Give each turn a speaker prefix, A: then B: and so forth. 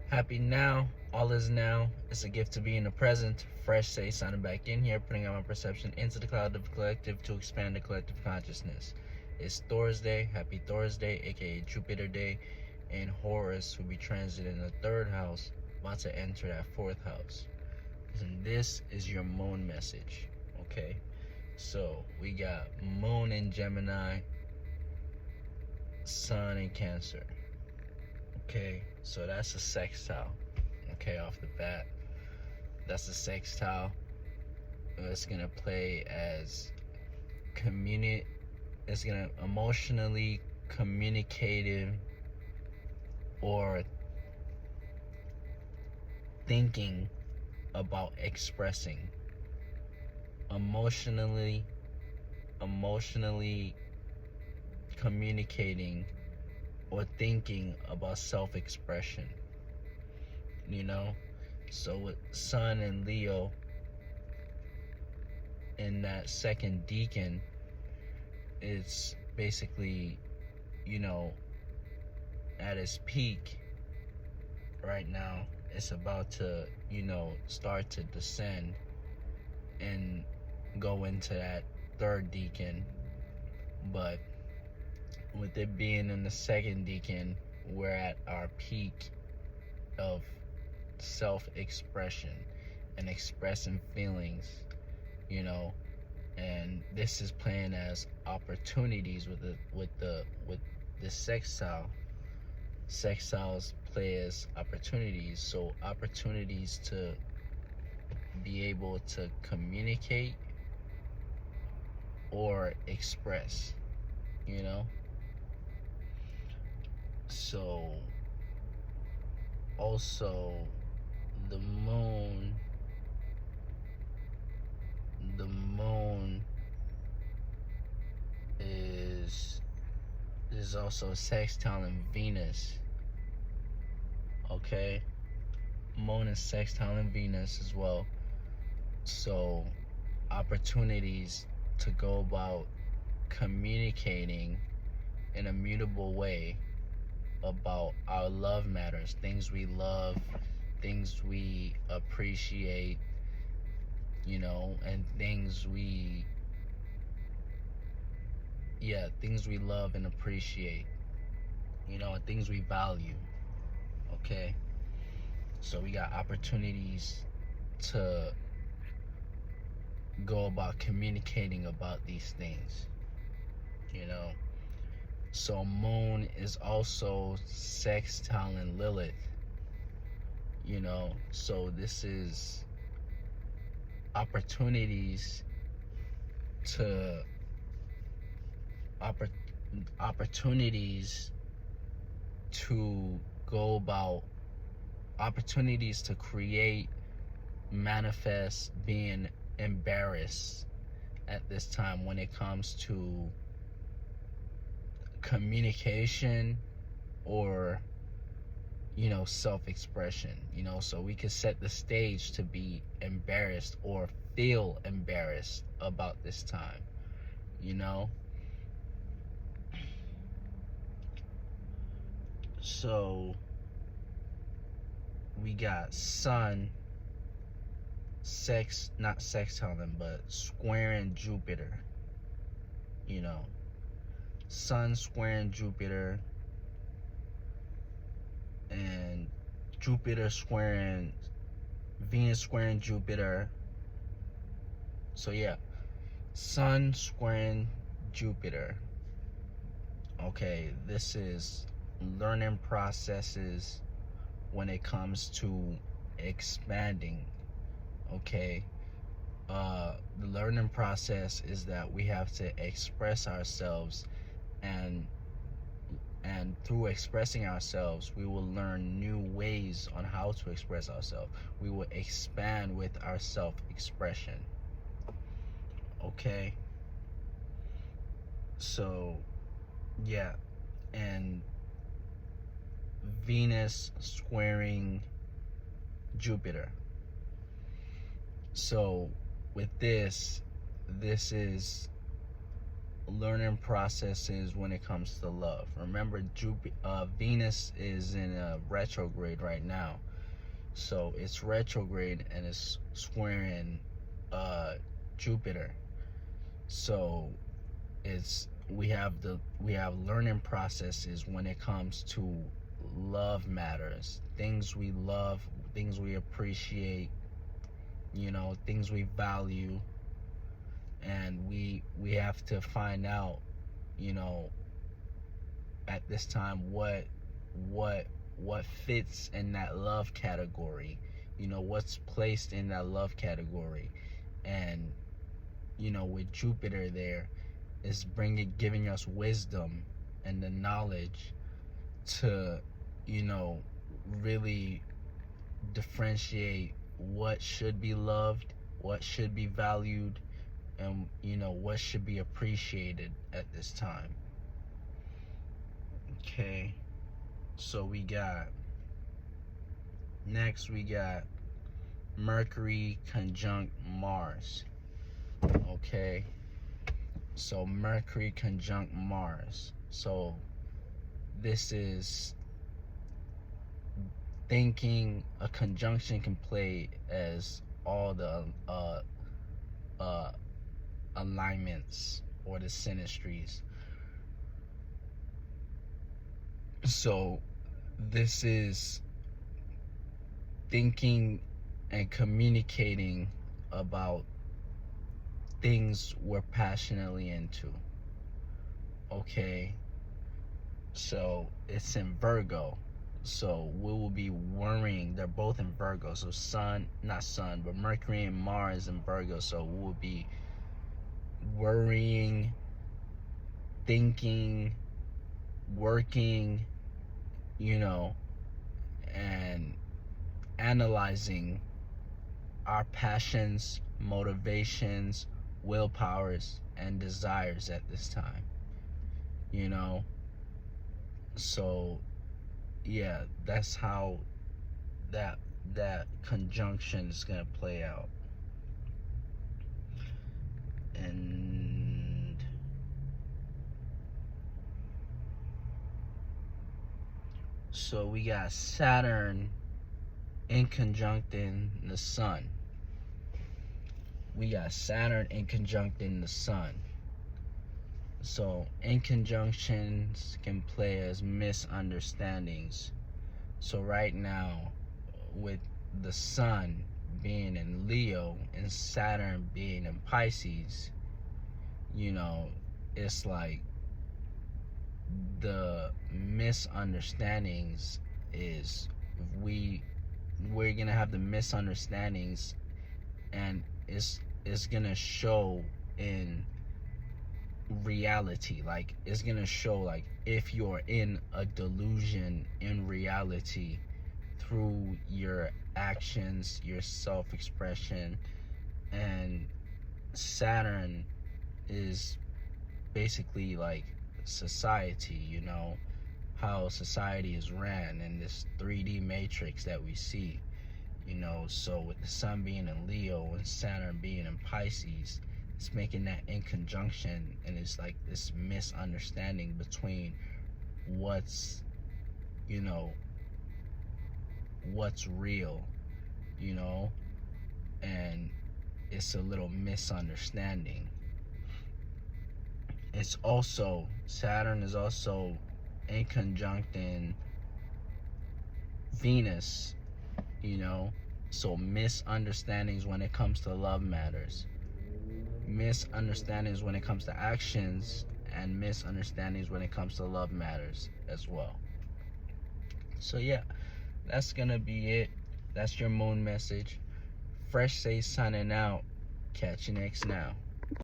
A: Happy now, all is now. It's a gift to be in the present. Fresh say, signing back in here, putting out my perception into the cloud of the collective to expand the collective consciousness. It's Thursday, happy Thursday, aka Jupiter Day, and Horus will be transiting the third house, about to enter that fourth house. And this is your moon message, okay? So we got moon in Gemini, sun in Cancer. Okay, so that's a sextile. Okay, off the bat, that's a sextile. It's gonna play as it's gonna emotionally communicative or thinking about expressing. Emotionally communicating or thinking about self-expression, so with Sun and Leo in that second decan, it's basically at its peak right now. It's about to start to descend and go into that third decan, but with it being in the second decan, we're at our peak of self-expression and expressing feelings, and this is playing as opportunities with the sextile. Sextiles play as opportunities, so opportunities to be able to communicate or express, So also the moon is also sextile in Venus. Okay, moon is sextile in Venus as well, so opportunities to go about communicating in a mutable way about our love matters, things we love, things we appreciate, and things we love and appreciate, and things we value. Okay, so we got opportunities to go about communicating about these things, So moon is also sextile in Lilith, so this is opportunities to go about opportunities to create, manifest being embarrassed at this time when it comes to communication or self-expression, so we could set the stage to be embarrassed or feel embarrassed about this time, so we got sun not sextiling but squaring Jupiter, sun squaring Jupiter and Jupiter squaring Venus squaring Jupiter. So yeah, sun squaring Jupiter. Okay, this is learning processes when it comes to expanding. Okay, the learning process is that we have to express ourselves, and through expressing ourselves we will learn new ways on how to express ourselves. We will expand with our self-expression. Okay, so yeah, and Venus squaring Jupiter. So with this is learning processes when it comes to love. Remember, Venus is in a retrograde right now. So it's retrograde and it's squaring Jupiter. So we have learning processes when it comes to love matters. Things we love, things we appreciate, things we value, and we have to find out, at this time what fits in that love category, what's placed in that love category. And with Jupiter there, is giving us wisdom and the knowledge to really differentiate what should be loved, what should be valued, and what should be appreciated at this time. Okay, so we got Mercury conjunct Mars. Okay, so Mercury conjunct Mars. So this is thinking. A conjunction can play as all the alignments or the synastries. So this is thinking and communicating about things we're passionately into. Okay, so it's in Virgo, so we will be worrying. They're both in Virgo, so but Mercury and Mars in Virgo, so we will be worrying, thinking, working, and analyzing our passions, motivations, willpowers, and desires at this time. So yeah, that's how that conjunction is gonna play out. And so we got Saturn in conjuncting the Sun. So in conjunctions can play as misunderstandings. So right now, with the Sun being in Leo and Saturn being in Pisces, it's like the misunderstandings is we're gonna have the misunderstandings, and it's gonna show in reality. Like, it's gonna show, like, if you're in a delusion in reality through your actions, your self-expression. And Saturn is basically like society, how society is ran in this 3D matrix that we see. So with the Sun being in Leo and Saturn being in Pisces, it's making that in conjunction, and it's like this misunderstanding between what's real, and it's a little misunderstanding. Saturn is also in conjuncting Venus, so misunderstandings when it comes to love matters, misunderstandings when it comes to actions, and misunderstandings when it comes to love matters as well. So yeah, that's gonna be it. That's your moon message. Fresh Say signing out. Catch you next now.